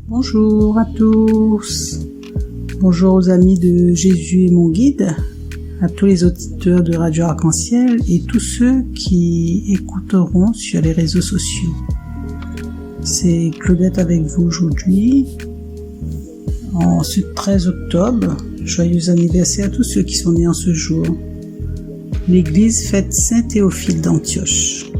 Bonjour à tous, bonjour aux amis de Jésus et mon guide, à tous les auditeurs de Radio Arc-en-Ciel et tous ceux qui écouteront sur les réseaux sociaux. C'est Claudette avec vous aujourd'hui, en ce 13 octobre. Joyeux anniversaire à tous ceux qui sont nés en ce jour. L'église fête Saint Théophile d'Antioche.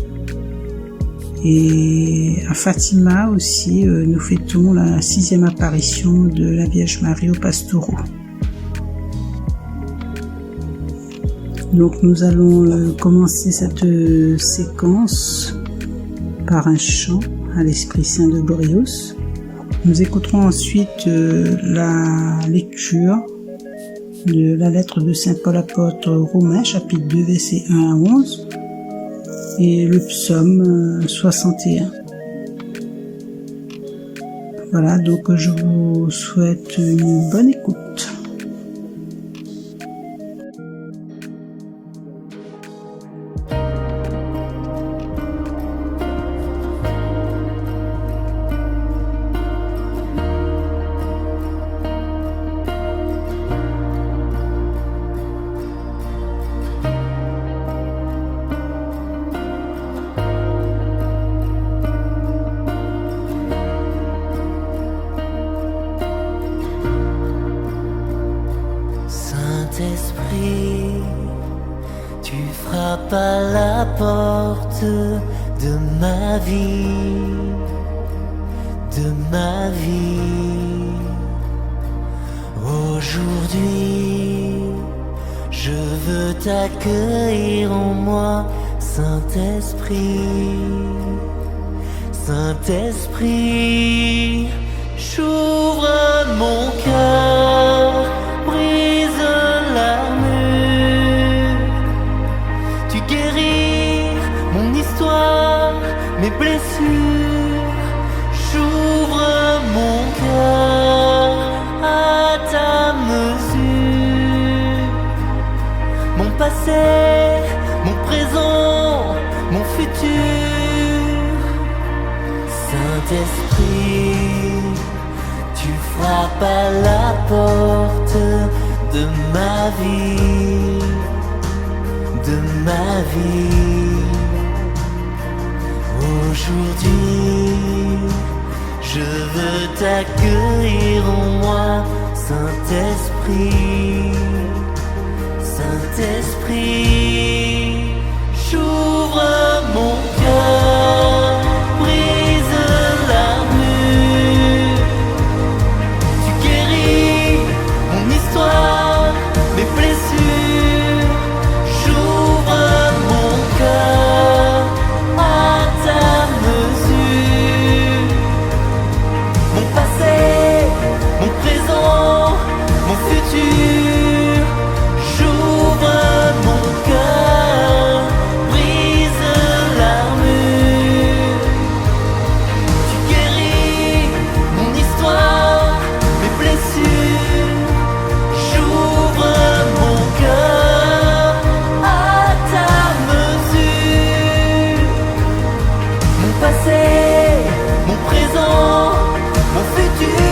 Et à Fatima aussi, nous fêtons la 6e apparition de la Vierge Marie aux pastoraux. Donc nous allons commencer cette séquence par un chant à l'Esprit Saint de Glorios. Nous écouterons ensuite la lecture de la lettre de Saint Paul apôtre aux Romains, chapitre 2, versets 1 à 11, et le psaume 61. Voilà, donc je vous souhaite une bonne écoute. Saint-Esprit, tu frappes à la porte de ma vie, de ma vie. Aujourd'hui, je veux t'accueillir en moi, Saint-Esprit. Saint-Esprit, j'ouvre mon cœur, brise l'armure. Tu guéris mon histoire, mes blessures. J'ouvre mon cœur à ta mesure. Mon passé, mon présent, mon futur. Saint-Esprit, tu frappes à la porte de ma vie, de ma vie. Aujourd'hui, je veux t'accueillir en moi, Saint-Esprit. Saint-Esprit, j'ouvre mon cœur, brise l'armure. Tu guéris mon histoire, mes blessures. J'ouvre mon cœur à ta mesure. Mon passé, mon présent, mon futur. J'ouvre mon cœur, brise l'armure. Tu guéris mon histoire, mes blessures. J'ouvre mon cœur à ta mesure. Mon passé, mon présent, mon futur.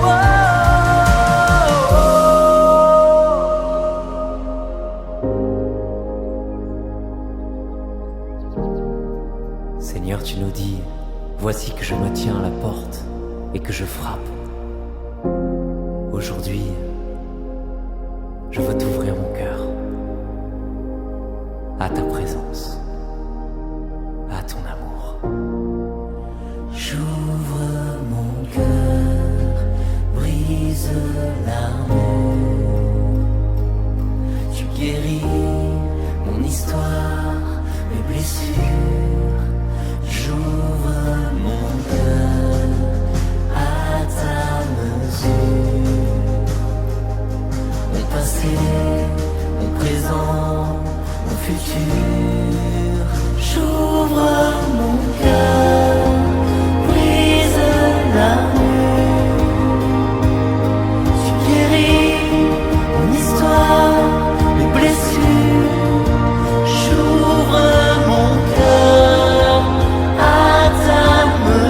Oh, oh, oh. Seigneur, tu nous dis, voici que je me tiens à la porte et que je frappe. Aujourd'hui, je veux t'ouvrir mon cœur à ta présence, à ton amour. J'ouvre mon cœur, brise l'armure. Tu guéris mon histoire, mes blessures. J'ouvre mon cœur à ta mesure. Mon passé, mon présent, mon futur. J'ouvre mon cœur, brise l'armure. Tu guéris mon histoire, mes blessures. J'ouvre mon cœur à ta mesure.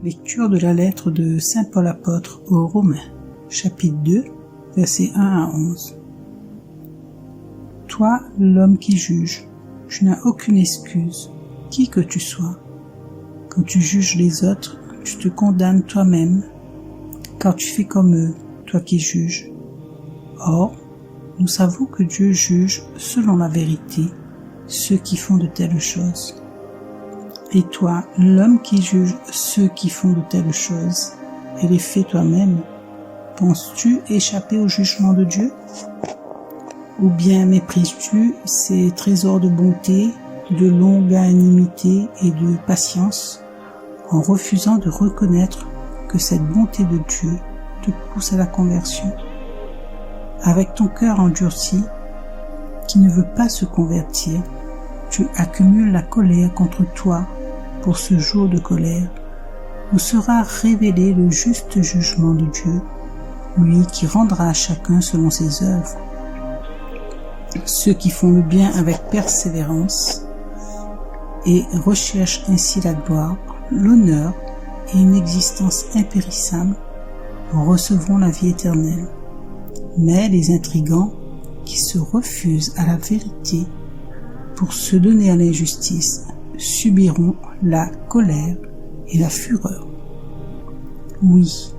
Lecture de la lettre de Saint Paul apôtre aux Romains, chapitre 2, versets 1 à 11. Toi, l'homme qui juge, tu n'as aucune excuse, qui que tu sois. Quand tu juges les autres, tu te condamnes toi-même, car tu fais comme eux, toi qui juges. Or, nous savons que Dieu juge selon la vérité ceux qui font de telles choses. Et toi, l'homme qui juge ceux qui font de telles choses, et les fait toi-même, penses-tu échapper au jugement de Dieu? Ou bien méprises-tu ses trésors de bonté, de longanimité et de patience, en refusant de reconnaître que cette bonté de Dieu te pousse à la conversion? Avec ton cœur endurci, qui ne veut pas se convertir, tu accumules la colère contre toi pour ce jour de colère, où sera révélé le juste jugement de Dieu, lui qui rendra à chacun selon ses œuvres. Ceux qui font le bien avec persévérance et recherchent ainsi la gloire, l'honneur et une existence impérissable recevront la vie éternelle. Mais les intrigants qui se refusent à la vérité pour se donner à l'injustice subiront la colère et la fureur. Oui,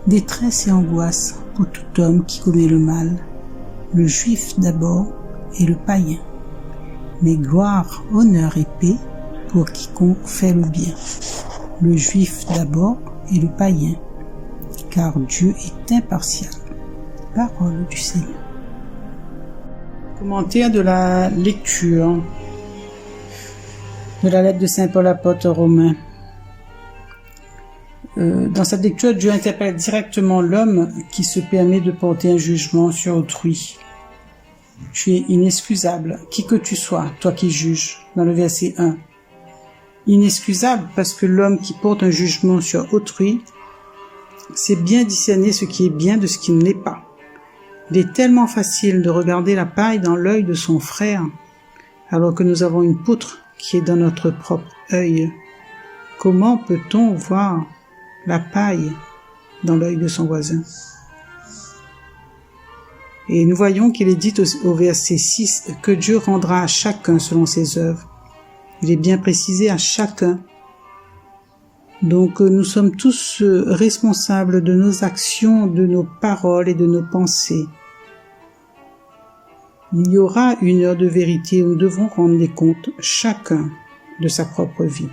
détresse et angoisse pour tout homme qui commet le mal, le juif d'abord et le païen, mais gloire, honneur et paix pour quiconque fait le bien, le juif d'abord et le païen, car Dieu est impartial. Parole du Seigneur. Commentaire de la lecture de la lettre de Saint Paul apôtre aux Romains. Dans cette lecture, Dieu interpelle directement l'homme qui se permet de porter un jugement sur autrui. Tu es inexcusable, qui que tu sois, toi qui juges, dans le verset 1. Inexcusable parce que l'homme qui porte un jugement sur autrui sait bien discerner ce qui est bien de ce qui ne l'est pas. Il est tellement facile de regarder la paille dans l'œil de son frère, alors que nous avons une poutre qui est dans notre propre œil. Comment peut-on voir la paille dans l'œil de son voisin? Et nous voyons qu'il est dit au verset 6 que Dieu rendra à chacun selon ses œuvres. Il est bien précisé à chacun. Donc nous sommes tous responsables de nos actions, de nos paroles et de nos pensées. Il y aura une heure de vérité où nous devrons rendre des comptes chacun de sa propre vie,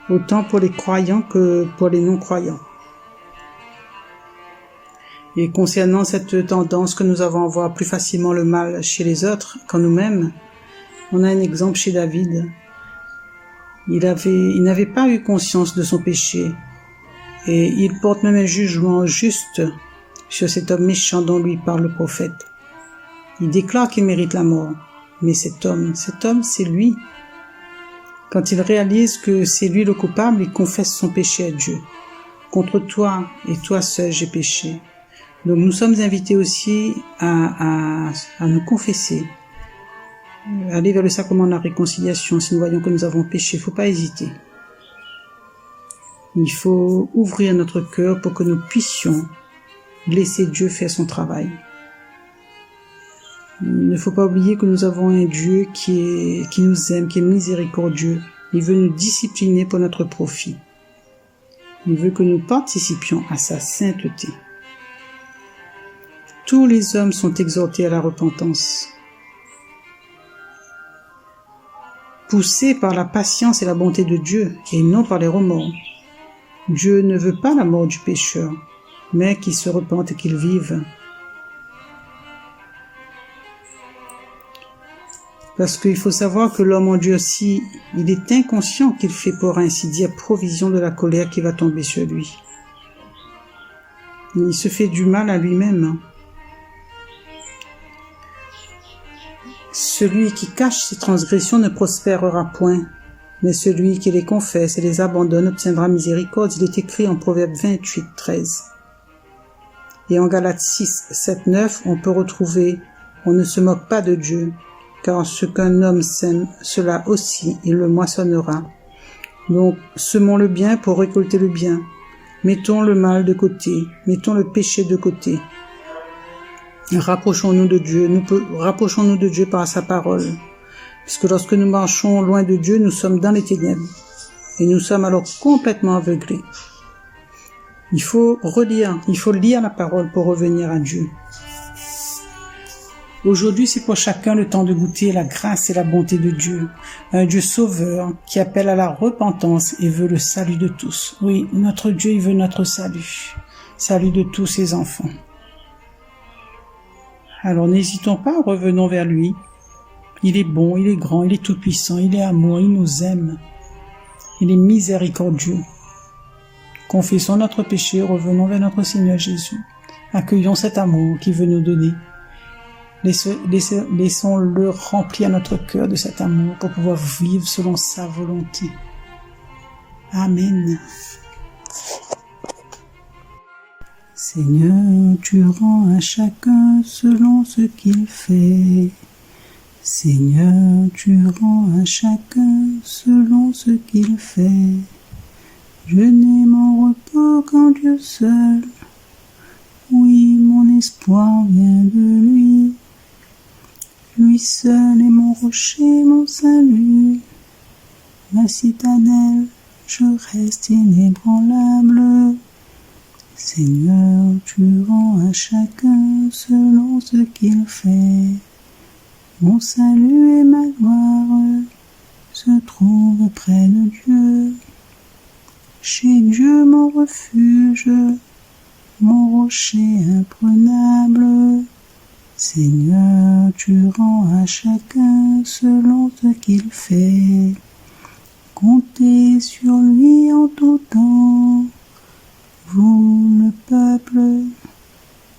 autant pour les croyants que pour les non-croyants. Et concernant cette tendance que nous avons à voir plus facilement le mal chez les autres qu'en nous-mêmes, on a un exemple chez David. Il n'avait pas eu conscience de son péché et il porte même un jugement juste sur cet homme méchant dont lui parle le prophète. Il déclare qu'il mérite la mort, mais cet homme, c'est lui. Quand il réalise que c'est lui le coupable, il confesse son péché à Dieu. Contre toi et toi seul j'ai péché. Donc nous sommes invités aussi à nous confesser, aller vers le sacrement de la réconciliation. Si nous voyons que nous avons péché, il ne faut pas hésiter. Il faut ouvrir notre cœur pour que nous puissions laisser Dieu faire son travail. Il ne faut pas oublier que nous avons un Dieu qui nous aime, qui est miséricordieux. Il veut nous discipliner pour notre profit. Il veut que nous participions à sa sainteté. Tous les hommes sont exhortés à la repentance. Poussés par la patience et la bonté de Dieu, et non par les remords. Dieu ne veut pas la mort du pécheur, mais qu'il se repente et qu'il vive. Parce qu'il faut savoir que l'homme endurci, il est inconscient qu'il fait pour ainsi dire provision de la colère qui va tomber sur lui. Il se fait du mal à lui-même. Celui qui cache ses transgressions ne prospérera point, mais celui qui les confesse et les abandonne obtiendra miséricorde. Il est écrit en Proverbe 28, 13. Et en Galates 6, 7, 9, on peut retrouver « On ne se moque pas de Dieu, car ce qu'un homme sème, cela aussi il le moissonnera. » Donc, semons le bien pour récolter le bien. Mettons le mal de côté, mettons le péché de côté. Rapprochons-nous de Dieu par sa parole. Parce que lorsque nous marchons loin de Dieu, nous sommes dans les ténèbres. Et nous sommes alors complètement aveuglés. Il faut lire la parole pour revenir à Dieu. Aujourd'hui, c'est pour chacun le temps de goûter la grâce et la bonté de Dieu. Un Dieu sauveur qui appelle à la repentance et veut le salut de tous. Oui, notre Dieu, il veut notre salut. Salut de tous ses enfants. Alors n'hésitons pas, revenons vers lui. Il est bon, il est grand, il est tout-puissant, il est amour, il nous aime. Il est miséricordieux. Confessons notre péché, revenons vers notre Seigneur Jésus. Accueillons cet amour qu'il veut nous donner. Laissons-le remplir notre cœur de cet amour pour pouvoir vivre selon sa volonté. Amen. Seigneur, tu rends à chacun selon ce qu'il fait. Seigneur, tu rends à chacun selon ce qu'il fait. Je n'ai mon repos qu'en Dieu seul. Oui, mon espoir vient de lui. Lui seul est mon rocher, mon salut. Ma citadelle, je reste inébranlable. Seigneur, tu rends à chacun selon ce qu'il fait. Mon salut et ma gloire se trouvent près de Dieu. Chez Dieu mon refuge, mon rocher imprenable. Seigneur, tu rends à chacun selon ce qu'il fait. Comptez sur lui en tout temps. Vous, le peuple,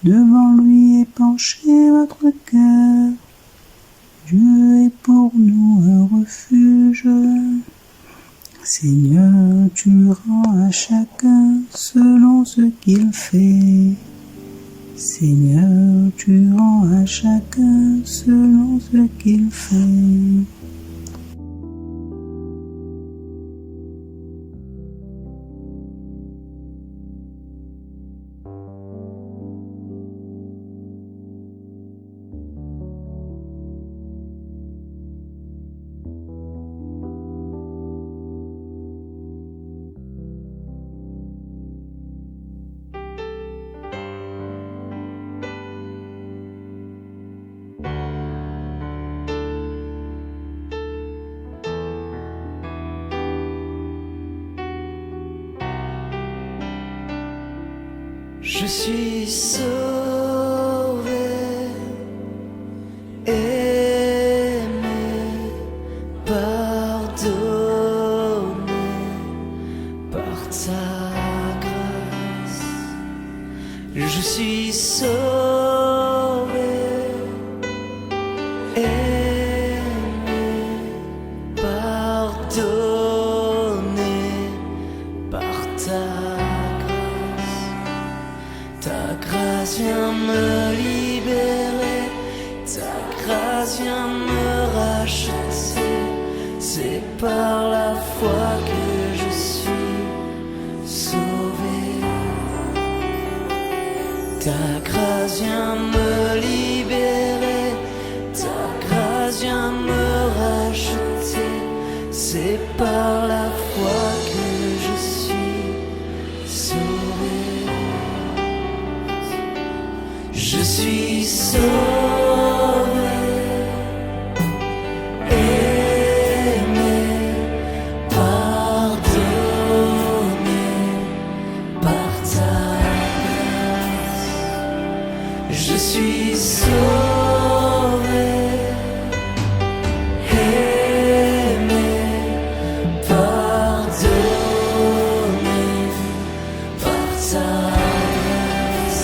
devant lui épanchez votre cœur. Dieu est pour nous un refuge. Seigneur, tu rends à chacun selon ce qu'il fait. Seigneur, tu rends à chacun selon ce qu'il fait. Je suis sauvé, aimé, pardonné par ta grâce. Je suis sauvé, aimé, pardonné par ta grâce. Ta grâce vient me libérer, ta grâce vient me racheter. C'est par la foi que je suis sauvé. Ta grâce vient me libérer, ta grâce vient me racheter. C'est par la foi que je suis sauvé. Je suis sauvé, aimé, pardonné par ta grâce. Je suis sauvé, aimé, pardonné par ta grâce.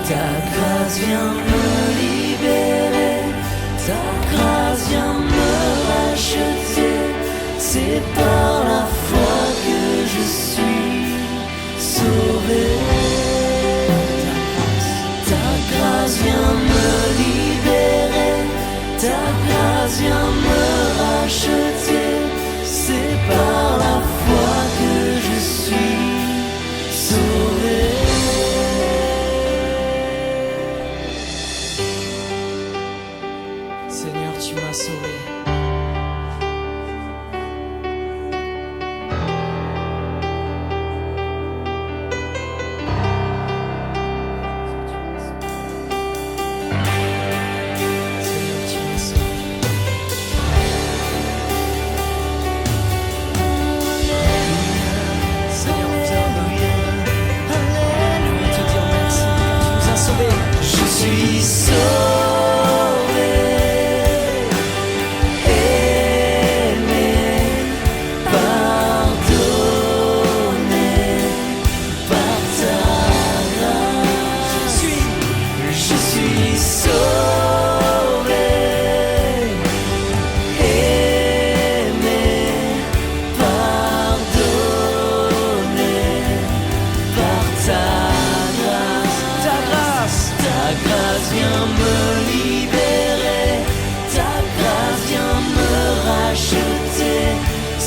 Ta grâce vient me libérer, ta grâce vient me racheter. C'est par la foi que je suis sauvé. Ta grâce vient me libérer, ta grâce vient me racheter. C'est par la foi que je suis Seigneur, tu m'as sauvé.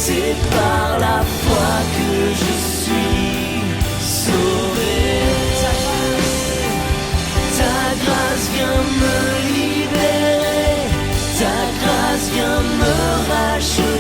C'est par la foi que je suis sauvé. Ta grâce vient me libérer, ta grâce vient me racheter.